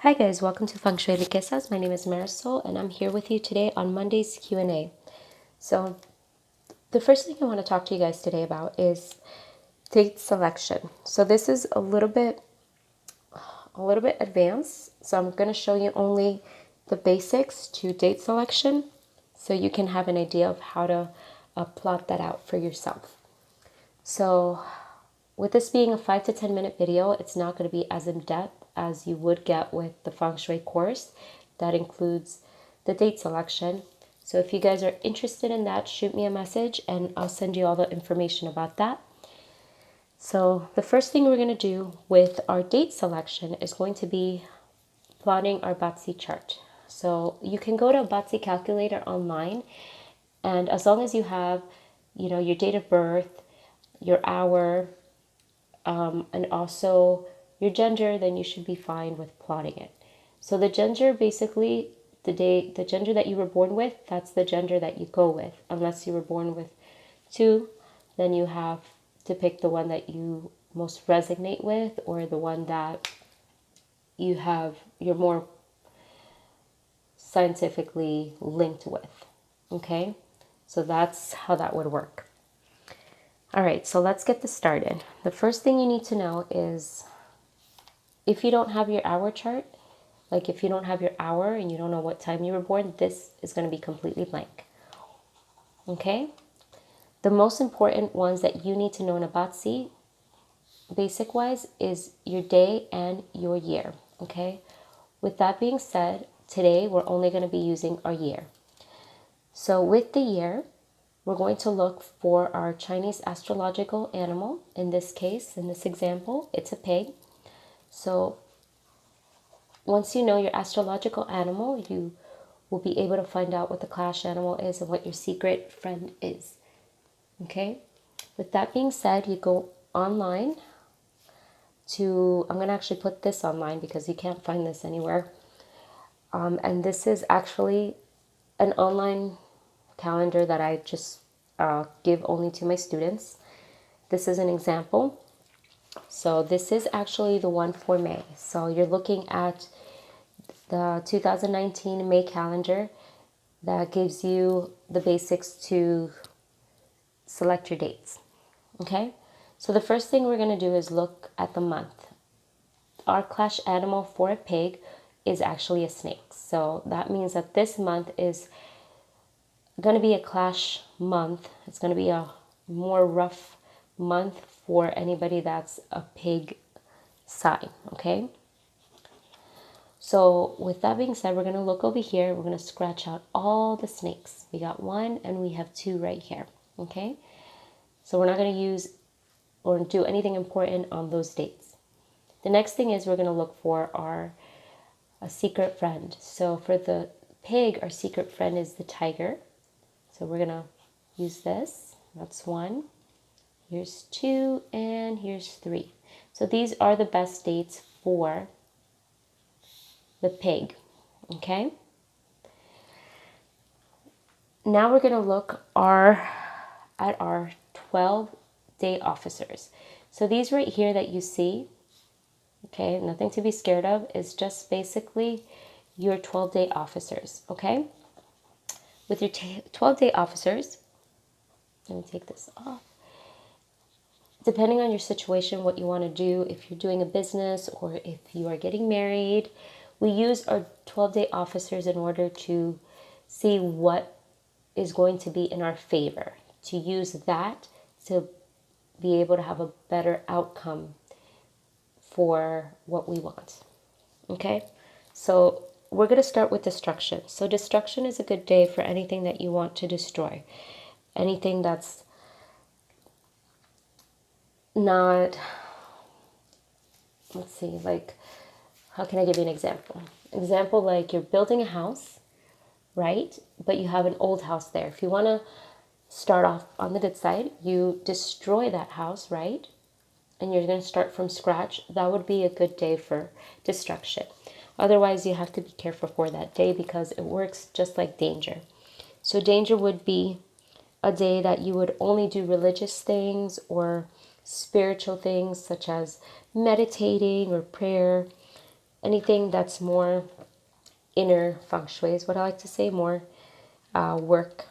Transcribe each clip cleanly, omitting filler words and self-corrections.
Hi guys, welcome to Feng Shui Riquezas. My name is Marisol and I'm here with you today on Monday's Q&A. So the first thing I want to talk to you guys today about is date selection. So this is a little bit advanced. So I'm going to show you only the basics to date selection so you can have an idea of how to plot that out for yourself. So with this being a 5 to 10 minute video, it's not going to be as in depth as you would get with the Feng Shui course that includes the date selection. So if you guys are interested in that, shoot me a message and I'll send you all the information about that. So the first thing we're going to do with our date selection is going to be plotting our Batsi chart. So you can go to a Batsi calculator online, and as long as you have, your date of birth, your hour, and also your gender, then you should be fine with plotting it. So the gender, basically, the gender that you were born with, that's the gender that you go with. Unless you were born with two, then you have to pick the one that you most resonate with, or the one that you're more scientifically linked with. Okay, so that's how that would work. All right, so let's get this started. The first thing you need to know is, if you don't have your hour chart, like if you don't have your hour and you don't know what time you were born, this is going to be completely blank. Okay? The most important ones that you need to know in a Batsi, basic wise, is your day and your year. Okay? With that being said, today we're only going to be using our year. So with the year, we're going to look for our Chinese astrological animal. In this case, in this example, it's a pig. So once you know your astrological animal, you will be able to find out what the clash animal is and what your secret friend is. Okay? With that being said, you go online to, I'm going to actually put this online because you can't find this anywhere. And this is actually an online calendar that I just give only to my students. This is an example. So this is actually the one for May. So you're looking at the 2019 May calendar that gives you the basics to select your dates. Okay, so the first thing we're going to do is look at the month. Our clash animal for a pig is actually a snake. So that means that this month is going to be a clash month. It's going to be a more rough month for anybody that's a pig sign. Okay, so with that being said, we're going to look over here. We're going to scratch out all the snakes. We got one and we have two right here. Okay, so we're not going to use or do anything important on those dates. The next thing is we're going to look for a secret friend. So for the pig, our secret friend is the tiger. So we're going to use this. That's one. Here's two, and here's three. So these are the best dates for the pig. Okay. Now we're going to look at our 12-day officers. So these right here that you see, okay, nothing to be scared of, is just basically your 12-day officers, okay? With your 12-day officers, let me take this off. Depending on your situation, what you want to do, if you're doing a business or if you are getting married, we use our 12-day officers in order to see what is going to be in our favor, to use that to be able to have a better outcome for what we want. Okay, so we're going to start with destruction. So destruction is a good day for anything that you want to destroy, anything that's not, let's see, like, how can I give you an example? Example, like you're building a house, right? But you have an old house there. If you want to start off on the good side, you destroy that house, right? And you're going to start from scratch. That would be a good day for destruction. Otherwise, you have to be careful for that day because it works just like danger. So danger would be a day that you would only do religious things or spiritual things such as meditating or prayer. anything that's more inner feng shui is what I like to say, more work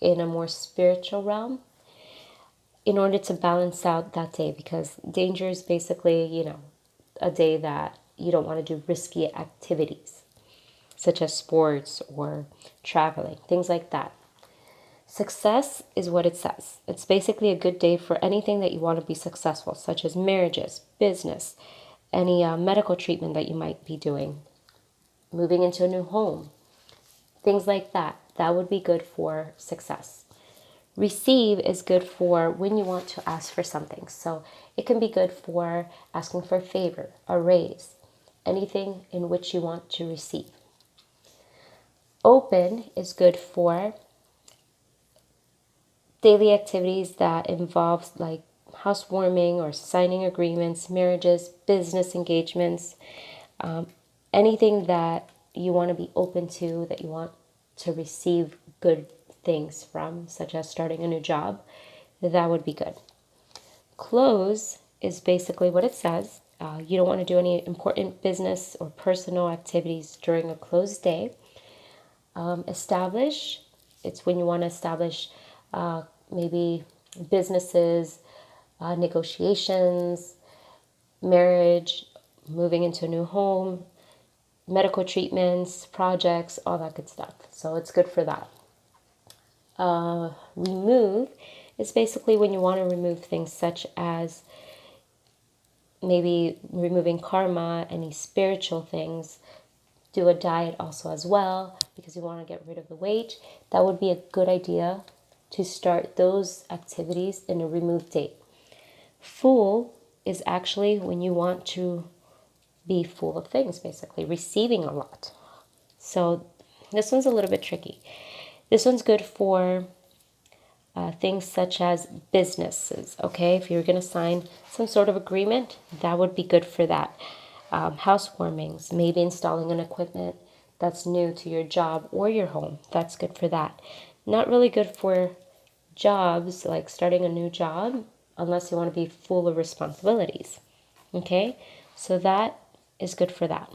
in a more spiritual realm in order to balance out that day, because danger is basically, a day that you don't want to do risky activities such as sports or traveling, things like that. Success is what it says. It's basically a good day for anything that you want to be successful, such as marriages, business, any medical treatment that you might be doing, moving into a new home, things like that. That would be good for success. Receive is good for when you want to ask for something. So it can be good for asking for a favor, a raise, anything in which you want to receive. Open is good for daily activities that involve like housewarming or signing agreements, marriages, business engagements, anything that you want to be open to, that you want to receive good things from, such as starting a new job, that would be good. Close is basically what it says. You don't want to do any important business or personal activities during a closed day. Establish, it's when you want to establish maybe businesses, negotiations, marriage, moving into a new home, medical treatments, projects, all that good stuff. So it's good for that. Remove is basically when you want to remove things such as maybe removing karma, any spiritual things. Do a diet also as well because you want to get rid of the weight. That would be a good idea to start those activities in a removed date. Full is actually when you want to be full of things, basically receiving a lot. So this one's a little bit tricky. This one's good for things such as businesses, okay? If you're going to sign some sort of agreement, that would be good for that. Housewarmings, maybe installing an equipment that's new to your job or your home. That's good for that. Not really good for jobs, like starting a new job, unless you want to be full of responsibilities, okay? So that is good for that.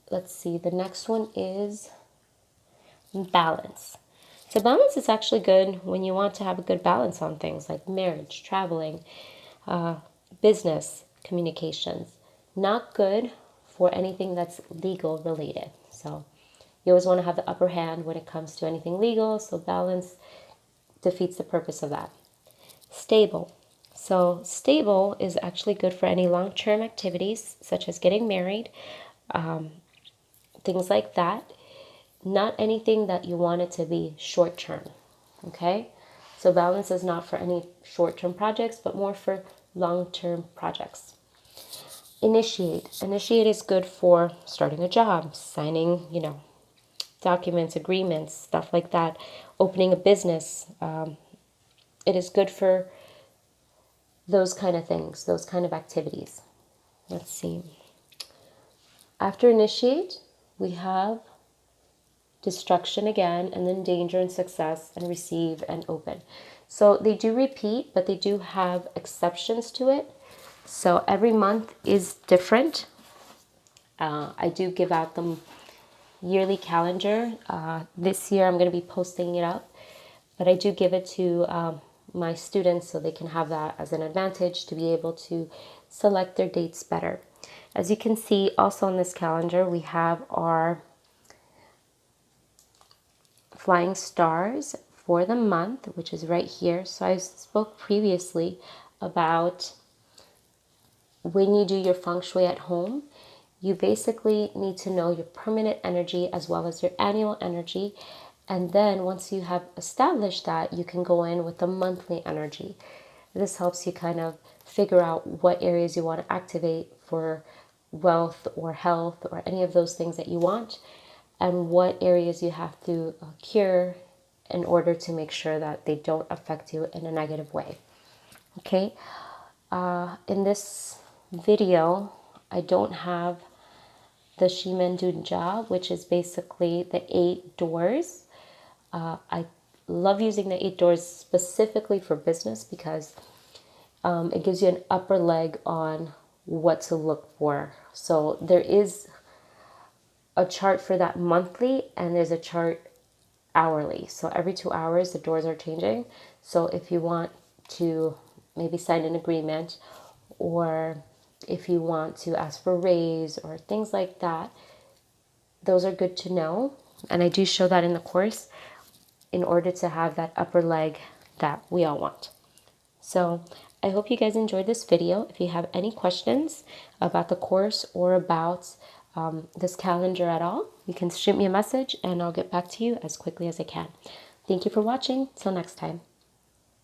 Let's see, the next one is balance. So balance is actually good when you want to have a good balance on things like marriage, traveling, business, communications. Not good for anything that's legal related. So you always want to have the upper hand when it comes to anything legal. So balance defeats the purpose of that. Stable. So stable is actually good for any long-term activities such as getting married, things like that. Not anything that you want it to be short-term, okay? So balance is not for any short-term projects, but more for long-term projects. Initiate. Initiate is good for starting a job, signing, documents, agreements, stuff like that, opening a business. It is good for those kind of things, those kind of activities. Let's see. After initiate, we have destruction again, and then danger and success, and receive and open. So they do repeat, but they do have exceptions to it. So every month is different. I do give out them yearly calendar. This year I'm going to be posting it up, but I do give it to my students so they can have that as an advantage to be able to select their dates better. As you can see, also on this calendar, we have our flying stars for the month, which is right here. So I spoke previously about when you do your feng shui at home, you basically need to know your permanent energy as well as your annual energy. And then once you have established that, you can go in with the monthly energy. This helps you kind of figure out what areas you want to activate for wealth or health or any of those things that you want, and what areas you have to cure in order to make sure that they don't affect you in a negative way. Okay, in this video, I don't have the Shimen Dunja, which is basically the 8 doors. I love using the 8 doors specifically for business because it gives you an upper leg on what to look for. So there is a chart for that monthly, and there's a chart hourly. So every 2 hours, the doors are changing. So if you want to maybe sign an agreement, or if you want to ask for a raise or things like that, those are good to know. And I do show that in the course in order to have that upper leg that we all want. So I hope you guys enjoyed this video. If you have any questions about the course or about this calendar at all, you can shoot me a message and I'll get back to you as quickly as I can. Thank you for watching. Till next time.